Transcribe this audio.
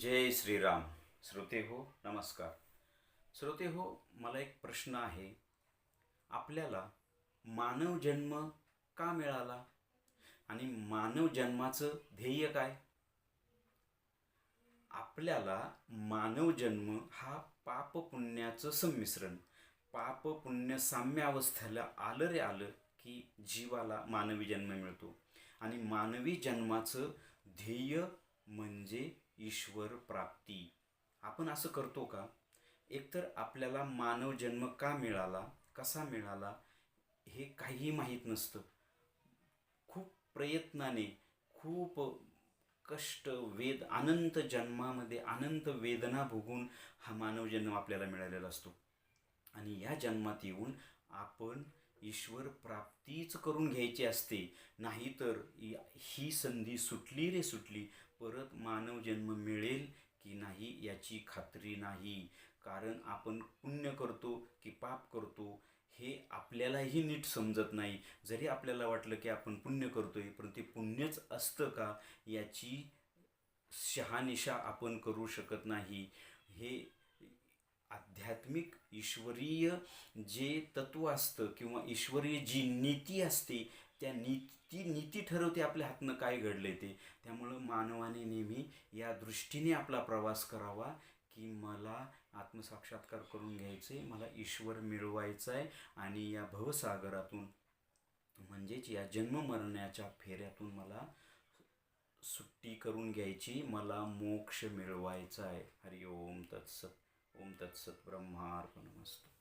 जय श्रीराम. श्रोते हो, नमस्कार. श्रोते हो, मला एक प्रश्न आहे. आपल्याला मानव जन्म का मिळाला आणि मानव जन्माचं ध्येय काय? आपल्याला मानव जन्म हा पाप पुण्याचं संमिश्रण, पाप पुण्य साम्य अवस्थेला आलं रे आलं की जीवाला मानवी जन्म मिळतो. आणि मानवी जन्माचं ध्येय म्हणजे ईश्वर प्राप्ती. आपण असं करतो का? एकतर आपल्याला मानव जन्म का मिळाला, कसा मिळाला हे काहीही माहीत नसतं. खूप प्रयत्नाने, खूप कष्ट, अनंत जन्मामध्ये अनंत वेदना भोगून हा मानव जन्म आपल्याला मिळालेला असतो. आणि या जन्मात येऊन आपण ईश्वर प्राप्तीच करून घ्यायची असते. नाहीतर ही संधी सुटली रे सुटली, परत मानव जन्म मिळेल की नाही याची खात्री नाही. कारण आपण पुण्य करतो की पाप करतो हे आपल्यालाही नीट समजत नाही. जरी आपल्याला वाटलं की आपण पुण्य करतोय, पण ते पुण्यच असतं का याची शहानिशा आपण करू शकत नाही. हे आध्यात्मिक ईश्वरीय जे तत्व असतं किंवा ईश्वरीय जी नीती असते, नीती ठरवते आपल्या हातनं काय घडलंय ते. त्यामुळं मानवाने नेहमी या दृष्टीने आपला प्रवास करावा की मला आत्मसाक्षात्कार करून घ्यायचे, मला ईश्वर मिळवायचा आहे. आणि या भवसागरातून म्हणजेच या जन्ममरणाच्या फेऱ्यातून मला सुट्टी करून घ्यायची, मला मोक्ष मिळवायचा आहे. हरि ओम तत्सत. ओम तत्सत. ब्रह्मार्पणमस्तु.